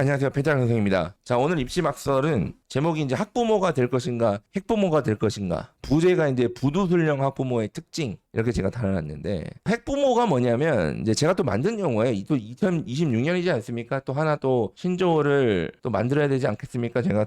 안녕하세요. 배짱 선생입니다. 자, 오늘 입시막설은 제목이 이제 학부모가 될 것인가, 핵부모가 될 것인가. 부제가 이제 부두술령 학부모의 특징. 이렇게 제가 달아놨는데, 핵부모가 뭐냐면, 이제 제가 또 만든 용어예요. 또 2026년이지 않습니까? 또 하나 또 신조어를 또 만들어야 되지 않겠습니까? 제가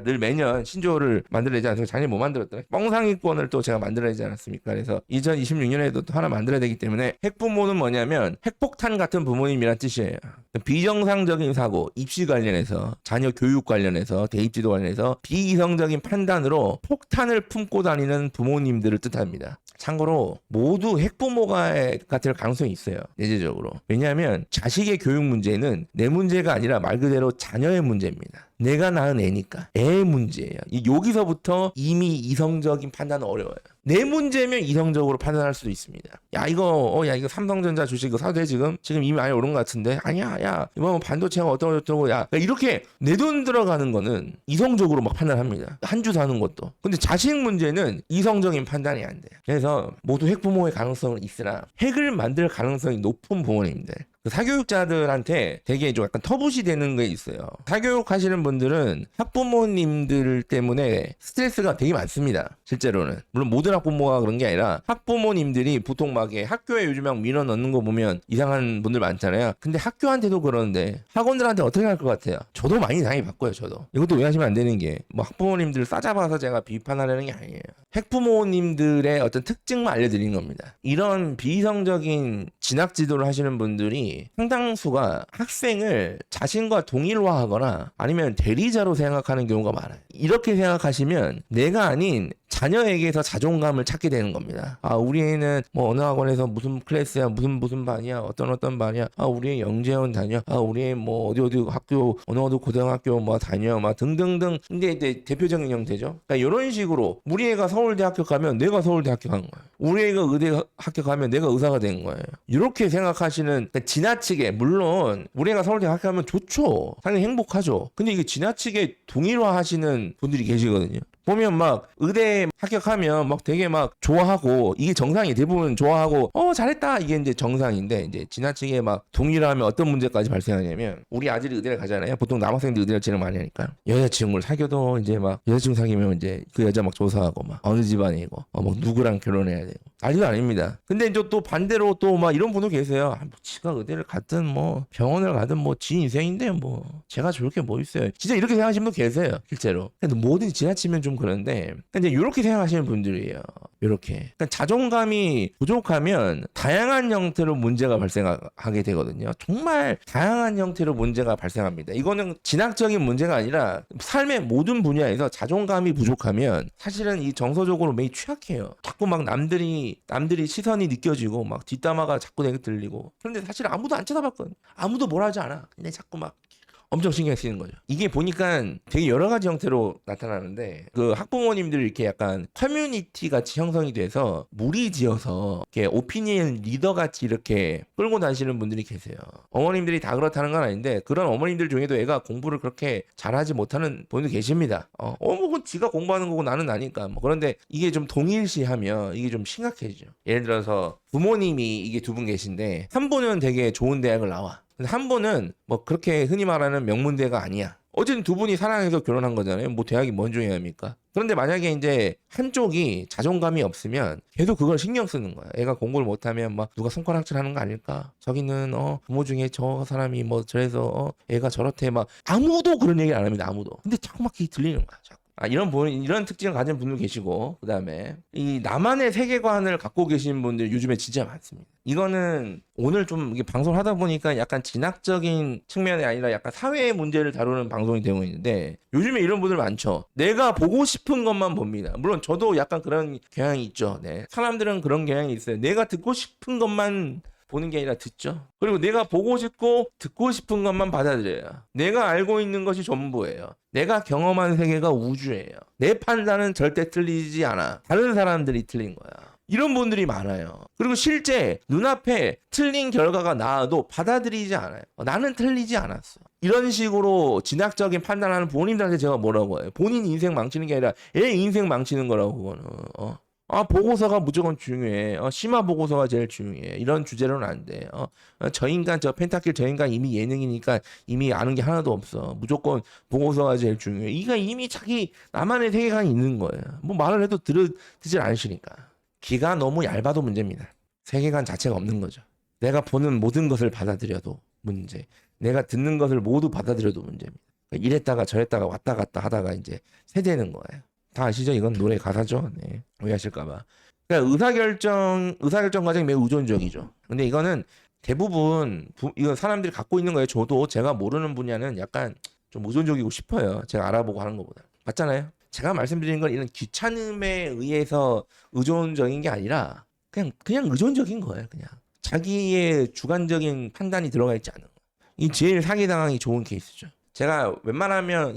늘 매년 신조어를 만들어야 되지 않습니까? 작년에 못 만들었더라. 뻥상위권을 또 제가 만들어야 되지 않았습니까? 그래서 2026년에도 또 하나 만들어야 되기 때문에, 핵부모는 뭐냐면, 핵폭탄 같은 부모님이란 뜻이에요. 비정상적인 사고, 입시 관련해서, 자녀 교육 관련해서, 대입지도 관련해서 비이성적인 판단으로 폭탄을 품고 다니는 부모님들을 뜻합니다. 참고로 모두 핵부모가 될 가능성이 있어요. 예제적으로. 왜냐하면 자식의 교육 문제는 내 문제가 아니라 말 그대로 자녀의 문제입니다. 내가 낳은 애니까 애의 문제예요. 여기서부터 이미 이성적인 판단은 어려워요. 내 문제면 이성적으로 판단할 수도 있습니다. 야 이거 삼성전자 주식 이거 사도 돼 지금 이미 많이 오른 것 같은데 아니야 야 이거 반도체가 어쩌고 야 이렇게 내 돈 들어가는 거는 이성적으로 막 판단합니다. 한 주 사는 것도. 근데 자식 문제는 이성적인 판단이 안 돼요. 그래서 모두 핵부모의 가능성은 있으나 핵을 만들 가능성이 높은 부모님들. 사교육자들한테 되게 좀 약간 터부시 되는 게 있어요. 사교육 하시는 분들은 학부모님들 때문에 스트레스가 되게 많습니다. 실제로는. 물론 모든 학부모가 그런 게 아니라 학부모님들이 보통 막 학교에 요즘 막 민원 넣는 거 보면 이상한 분들 많잖아요. 근데 학교한테도 그러는데 학원들한테 어떻게 할 것 같아요? 저도 많이 당해봤고요. 저도. 이것도 오해하시면 안 되는 게 뭐 학부모님들 싸잡아서 제가 비판하려는 게 아니에요. 핵부모님들의 어떤 특징만 알려드리는 겁니다. 이런 비이성적인 진학 지도를 하시는 분들이 상당수가 학생을 자신과 동일화하거나 아니면 대리자로 생각하는 경우가 많아요. 이렇게 생각하시면 내가 아닌 자녀에게서 자존감을 찾게 되는 겁니다. 아, 우리 애는 뭐 어느 학원에서 무슨 클래스야, 무슨 반이야, 어떤 반이야. 아, 우리 애 영재원 다녀. 아, 우리 애 뭐 어디 학교, 어느 고등학교 뭐 다녀. 막 등등등. 근데 이제 대표적인 형태죠. 그러니까 이런 식으로 우리 애가 서울대 합격하면 내가 서울대 합격한 거예요. 우리 애가 의대 합격하면 내가 의사가 된 거예요. 이렇게 생각하시는 그러니까 지나치게 물론 우리 애가 서울대 합격하면 좋죠. 당연히 행복하죠. 근데 이게 지나치게 동일화하시는 분들이 계시거든요. 보면 막 의대 합격하면 막 되게 막 좋아하고 이게 정상이 대부분 좋아하고 잘했다 이게 이제 정상인데 이제 지나치게 막 동일하면 어떤 문제까지 발생하냐면 우리 아들이 의대를 가잖아요. 보통 남학생들 의대를 진행 많이 하니까 여자친구를 사귀어도 이제 막 여자친구 사귀면 이제 그 여자 막 조사하고 막 어느 집안이고 막 누구랑 결혼해야 되고 난리도 아닙니다. 근데 이제 또 반대로 또 막 이런 분도 계세요. 뭐 지가 의대를 갔든 뭐 병원을 가든 뭐 지 인생인데 뭐 제가 좋을 게 뭐 있어요. 진짜 이렇게 생각하시는 분 계세요. 실제로. 근데 뭐든지 지나치면 좀 그런데 이제 이렇게 생각하시는 분들이에요. 이렇게. 그러니까 자존감이 부족하면 다양한 형태로 문제가 발생하게 되거든요. 정말 다양한 형태로 문제가 발생합니다. 이거는 진학적인 문제가 아니라 삶의 모든 분야에서 자존감이 부족하면 사실은 이 정서적으로 매우 취약해요. 자꾸 막 남들이 시선이 느껴지고 막 뒷담화가 자꾸 내게 들리고 그런데 사실 아무도 안 쳐다봤거든요. 아무도 뭘 하지 않아. 근데 자꾸 막 엄청 신경 쓰이는 거죠. 이게 보니까 되게 여러 가지 형태로 나타나는데 그 학부모님들이 이렇게 약간 커뮤니티 같이 형성이 돼서 무리지어서 이렇게 오피니언 리더 같이 이렇게 끌고 다니시는 분들이 계세요. 어머님들이 다 그렇다는 건 아닌데 그런 어머님들 중에도 애가 공부를 그렇게 잘하지 못하는 분들 계십니다. 뭐 그건 지가 공부하는 거고 나는 아니까 뭐 그런데 이게 좀 동일시하면 이게 좀 심각해지죠. 예를 들어서 부모님이 이게 두 분 계신데 한 분은 되게 좋은 대학을 나와. 한 분은 뭐 그렇게 흔히 말하는 명문대가 아니야. 어쨌든 두 분이 사랑해서 결혼한 거잖아요. 뭐 대학이 뭔 중요합니까? 그런데 만약에 이제 한쪽이 자존감이 없으면 계속 그걸 신경 쓰는 거야. 애가 공부를 못하면 막 누가 손가락질 하는 거 아닐까? 저기는 부모 중에 저 사람이 뭐 저래서 애가 저렇대 막 아무도 그런 얘기를 안 합니다. 아무도. 근데 자꾸 막 들리는 거야. 자꾸. 이런 특징을 가진 분들 계시고, 그 다음에, 이 나만의 세계관을 갖고 계신 분들 요즘에 진짜 많습니다. 이거는 오늘 좀 이게 방송을 하다 보니까 약간 진학적인 측면이 아니라 약간 사회의 문제를 다루는 방송이 되고 있는데, 요즘에 이런 분들 많죠. 내가 보고 싶은 것만 봅니다. 물론 저도 약간 그런 경향이 있죠. 네. 사람들은 그런 경향이 있어요. 내가 듣고 싶은 것만 보는 게 아니라 듣죠. 그리고 내가 보고 싶고 듣고 싶은 것만 받아들여요. 내가 알고 있는 것이 전부예요. 내가 경험한 세계가 우주예요. 내 판단은 절대 틀리지 않아. 다른 사람들이 틀린 거야. 이런 분들이 많아요. 그리고 실제 눈앞에 틀린 결과가 나와도 받아들이지 않아요. 나는 틀리지 않았어. 이런 식으로 진학적인 판단하는 부모님들한테 제가 뭐라고 해요. 본인 인생 망치는 게 아니라 애 인생 망치는 거라고 그거는. 보고서가 무조건 중요해. 심화 보고서가 제일 중요해. 이런 주제로는 안 돼. 저 인간, 저 펜타킬 저 인간 이미 예능이니까 이미 아는 게 하나도 없어. 무조건 보고서가 제일 중요해. 이가 이미 자기 나만의 세계관이 있는 거예요. 뭐 말을 해도 듣질 않으시니까. 귀가 너무 얇아도 문제입니다. 세계관 자체가 없는 거죠. 내가 보는 모든 것을 받아들여도 문제. 내가 듣는 것을 모두 받아들여도 문제입니다. 이랬다가 저랬다가 왔다 갔다 하다가 이제 세대는 거예요. 다 아시죠? 이건 노래 가사죠. 네. 오해하실까봐. 그러니까 의사결정 과정이 매우 의존적이죠. 근데 이거는 대부분 이거 사람들이 갖고 있는 거예요. 저도 제가 모르는 분야는 약간 좀 의존적이고 싶어요. 제가 알아보고 하는 것보다. 맞잖아요. 제가 말씀드리는 건 이런 귀찮음에 의해서 의존적인 게 아니라 그냥 의존적인 거예요. 그냥 자기의 주관적인 판단이 들어가 있지 않은 거. 이 제일 사기당하기 좋은 케이스죠. 제가 웬만하면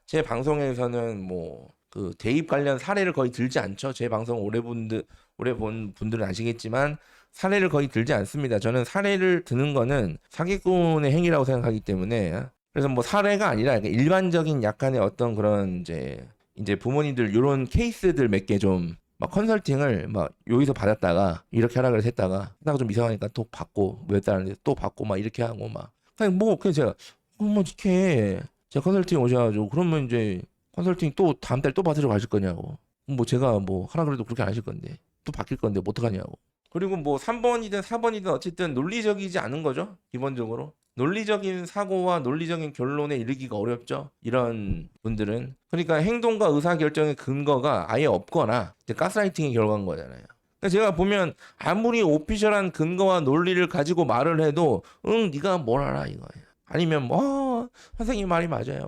제 방송에서는 뭐 그 대입 관련 사례를 거의 들지 않죠. 제 방송 오래 본 분들은 아시겠지만 사례를 거의 들지 않습니다. 저는 사례를 드는 거는 사기꾼의 행위라고 생각하기 때문에 그래서 뭐 사례가 아니라 일반적인 약간의 어떤 그런 이제 부모님들 이런 케이스들 몇 개 좀 막 컨설팅을 막 여기서 받았다가 이렇게 하라 그래서 하다가 좀 이상하니까 또 받고 몇 달 안에 또 받고 막 이렇게 하고 막 그냥 뭐 그냥 제가 뭐 이렇게 제가 컨설팅 오셔가지고 그러면 이제 컨설팅 또 다음 달 또 받으러 가실 거냐고. 뭐 제가 뭐 하라 그래도 그렇게 안 하실 건데 또 바뀔 건데 뭐 어떡하냐고. 그리고 뭐 3번이든 4번이든 어쨌든 논리적이지 않은 거죠. 기본적으로. 논리적인 사고와 논리적인 결론에 이르기가 어렵죠. 이런 분들은. 그러니까 행동과 의사결정의 근거가 아예 없거나 이제 가스라이팅의 결과인 거잖아요. 그러니까 제가 보면 아무리 오피셜한 근거와 논리를 가지고 말을 해도 네가 뭘 알아 이거예요. 아니면 뭐 선생님 말이 맞아요.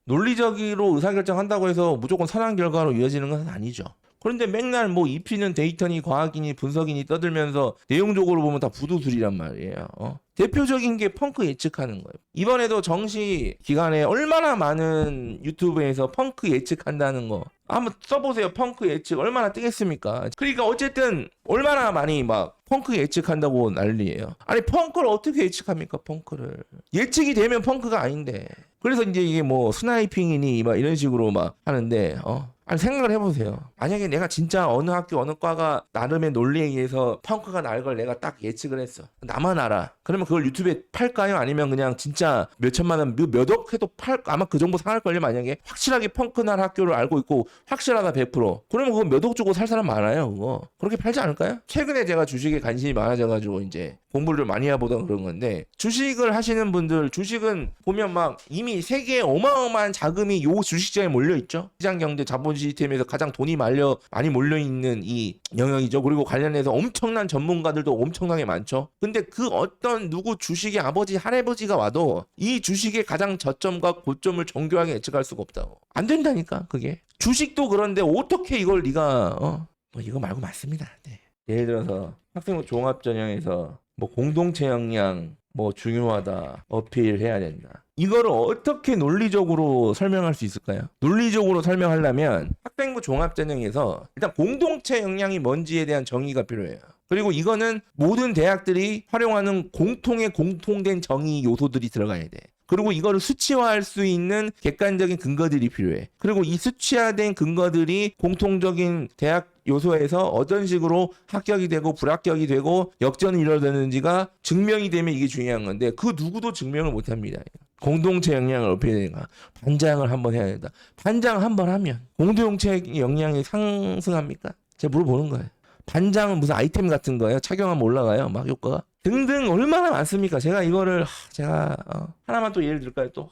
논리적으로 의사결정한다고 해서 무조건 선한 결과로 이어지는 것은 아니죠. 그런데 맨날 뭐 입히는 데이터니 과학이니 분석이니 떠들면서 내용적으로 보면 다 부도술이란 말이에요. 대표적인 게 펑크 예측하는 거예요. 이번에도 정시 기간에 얼마나 많은 유튜브에서 펑크 예측한다는 거 한번 써보세요. 펑크 예측 얼마나 뜨겠습니까? 그러니까 어쨌든 얼마나 많이 막 펑크 예측한다고 난리예요. 아니 펑크를 어떻게 예측합니까? 펑크를 예측이 되면 펑크가 아닌데. 그래서 이제 이게 뭐 스나이핑이니 막 이런 식으로 막 하는데 아니 생각을 해보세요. 만약에 내가 진짜 어느 학교 어느 과가 나름의 논리에 의해서 펑크가 날 걸 내가 딱 예측을 했어. 나만 알아. 그러면 그걸 유튜브에 팔까요? 아니면 그냥 진짜 몇 천만 원, 몇억 해도 아마 그 정도 상할걸요. 만약에 확실하게 펑크 날 학교를 알고 있고 확실하다 100%. 그러면 그거 몇억 주고 살 사람 많아요. 그거. 그렇게 팔지 않을까요? 최근에 제가 주식에 관심이 많아져가지고 이제 공부를 많이 해보다 그런 건데 주식을 하시는 분들 주식은 보면 막 이미 세계에 어마어마한 자금이 요 주식시장에 몰려있죠. 시장경제 자본 시스템에서 가장 돈이 많이 몰려있는 이 영역이죠. 그리고 관련해서 엄청난 전문가들도 엄청나게 많죠. 근데 그 어떤 누구 주식의 아버지 할아버지가 와도 이 주식의 가장 저점과 고점을 정교하게 예측할 수가 없다고. 안 된다니까 그게. 주식도 그런데 어떻게 이걸 네가 뭐 이거 말고 맞습니다. 네. 예를 들어서 학생 종합전형에서 뭐 공동체 역량 뭐 중요하다 어필해야 된다. 이거를 어떻게 논리적으로 설명할 수 있을까요? 논리적으로 설명하려면 학생부 종합전형에서 일단 공동체 역량이 뭔지에 대한 정의가 필요해요. 그리고 이거는 모든 대학들이 활용하는 공통된 정의 요소들이 들어가야 돼. 그리고 이거를 수치화할 수 있는 객관적인 근거들이 필요해. 그리고 이 수치화된 근거들이 공통적인 대학 요소에서 어떤 식으로 합격이 되고 불합격이 되고 역전이 이루어졌는지가 증명이 되면 이게 중요한 건데 그 누구도 증명을 못합니다. 공동체 역량을 어필해야 되니까 반장을 한번 해야 된다. 반장 한번 하면 공동체 역량이 상승합니까? 제가 물어보는 거예요. 반장은 무슨 아이템 같은 거예요? 착용하면 올라가요? 막 효과가? 등등 얼마나 많습니까? 제가 이거를 하나만 또 예를 들까요? 또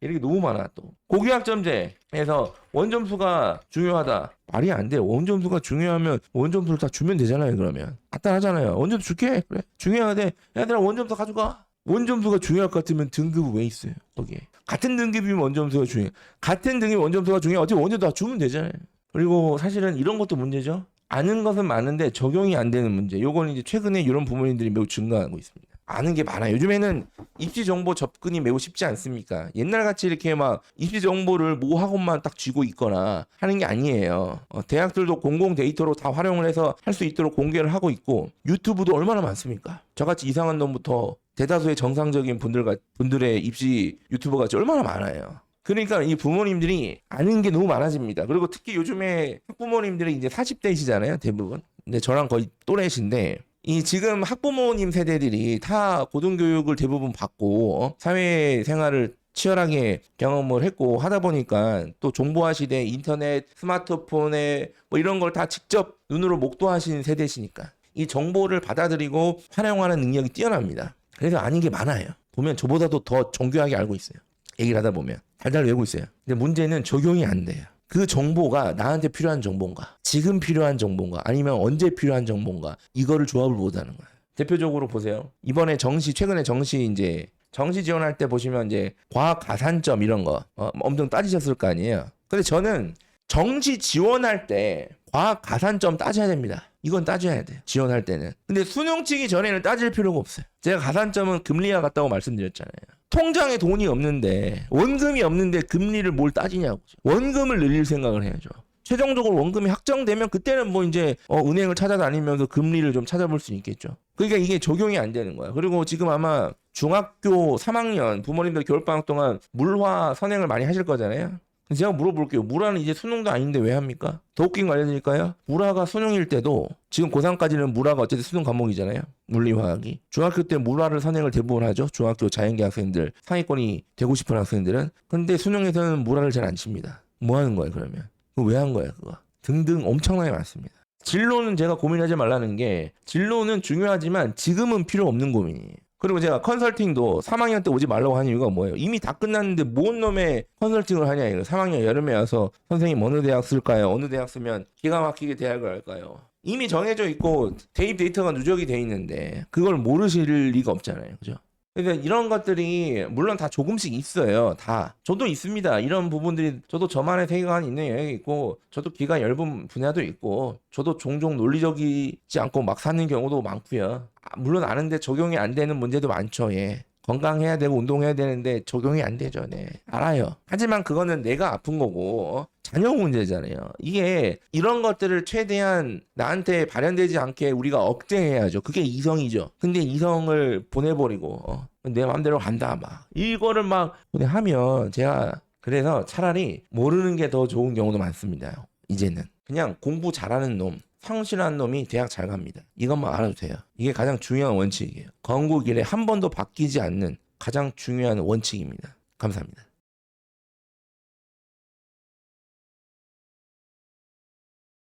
예를 너무 많아. 또 고교학점제에서 원점수가 중요하다. 말이 안 돼. 원점수가 중요하면 원점수를 다 주면 되잖아요. 그러면 간단하잖아요. 원점수 줄게. 그래 중요하대. 얘들아 원점수 가져가. 원점수가 중요할 것 같으면 등급이 왜 있어요? 거기에 같은 등급이면 원점수가 중요해. 같은 등급이 원점수가 중요해. 어차피 원점수 다 주면 되잖아요. 그리고 사실은 이런 것도 문제죠. 아는 것은 많은데 적용이 안 되는 문제. 요건 이제 최근에 이런 부모님들이 매우 증가하고 있습니다. 아는 게 많아요. 요즘에는 입시 정보 접근이 매우 쉽지 않습니까? 옛날같이 이렇게 막 입시 정보를 모 학원만 딱 쥐고 있거나 하는 게 아니에요. 대학들도 공공 데이터로 다 활용을 해서 할 수 있도록 공개를 하고 있고 유튜브도 얼마나 많습니까? 저같이 이상한 놈부터 대다수의 정상적인 분들의 입시 유튜버 같이 얼마나 많아요. 그러니까 이 부모님들이 아는 게 너무 많아집니다. 그리고 특히 요즘에 학부모님들이 이제 40대이시잖아요, 대부분. 근데 저랑 거의 또래신데 이 지금 학부모님 세대들이 다 고등교육을 대부분 받고 사회생활을 치열하게 경험을 했고 하다 보니까 또 정보화 시대, 인터넷, 스마트폰에 뭐 이런 걸 다 직접 눈으로 목도하신 세대시니까 이 정보를 받아들이고 활용하는 능력이 뛰어납니다. 그래서 아는 게 많아요. 보면 저보다도 더 정교하게 알고 있어요. 얘기를 하다 보면 달달 외우고 있어요. 근데 문제는 적용이 안 돼요. 그 정보가 나한테 필요한 정보인가, 지금 필요한 정보인가, 아니면 언제 필요한 정보인가, 이거를 조합을 못하는 거예요. 대표적으로 보세요. 이번에 최근에 정시 지원할 때 보시면 이제 과학 가산점 이런 거 엄청 따지셨을 거 아니에요. 근데 저는 정시 지원할 때 과학 가산점 따져야 됩니다. 이건 따져야 돼요. 지원할 때는. 근데 수능 치기 전에는 따질 필요가 없어요. 제가 가산점은 금리와 같다고 말씀드렸잖아요. 통장에 돈이 없는데, 원금이 없는데 금리를 뭘 따지냐고. 원금을 늘릴 생각을 해야죠. 최종적으로 원금이 확정되면 그때는 뭐 이제 은행을 찾아다니면서 금리를 좀 찾아볼 수 있겠죠. 그러니까 이게 적용이 안 되는 거야. 그리고 지금 아마 중학교 3학년 부모님들 겨울방학 동안 물화 선행을 많이 하실 거잖아요. 제가 물어볼게요. 물화는 이제 수능도 아닌데 왜 합니까? 더 웃긴 거 알려드릴까요? 물화가 수능일 때도 지금 고3까지는 물화가 어쨌든 수능 과목이잖아요. 물리화학이. 중학교 때 물화를 선행을 대부분 하죠. 중학교 자연계 학생들, 상위권이 되고 싶은 학생들은. 근데 수능에서는 물화를 잘 안 칩니다. 뭐 하는 거예요 그러면? 왜 한 거야 그거? 등등 엄청나게 많습니다. 진로는 제가 고민하지 말라는 게 진로는 중요하지만 지금은 필요 없는 고민이에요. 그리고 제가 컨설팅도 3학년 때 오지 말라고 하는 이유가 뭐예요? 이미 다 끝났는데 뭔 놈의 컨설팅을 하냐 이거. 3학년 여름에 와서 선생님 어느 대학 쓸까요? 어느 대학 쓰면 기가 막히게 대학을 갈까요? 이미 정해져 있고 대입 데이터가 누적이 돼 있는데 그걸 모르실 리가 없잖아요. 그죠? 그러니까 이런 것들이 물론 다 조금씩 있어요. 다. 저도 있습니다. 이런 부분들이 저도 저만의 세계가 있는 영역이 있고 저도 귀가 얇은 분야도 있고 저도 종종 논리적이지 않고 막 사는 경우도 많고요. 물론 아는데 적용이 안 되는 문제도 많죠. 예. 건강해야 되고 운동해야 되는데 적용이 안 되죠. 네. 알아요. 하지만 그거는 내가 아픈 거고 자녀 문제잖아요. 이게 이런 것들을 최대한 나한테 발현되지 않게 우리가 억제해야죠. 그게 이성이죠. 근데 이성을 보내버리고 내 마음대로 간다 막 이거를 막 하면 제가 그래서 차라리 모르는 게 더 좋은 경우도 많습니다. 이제는 그냥 공부 잘하는 놈 성실한 놈이 대학 잘 갑니다. 이것만 알아도 돼요. 이게 가장 중요한 원칙이에요. 건국 이래 한 번도 바뀌지 않는 가장 중요한 원칙입니다. 감사합니다.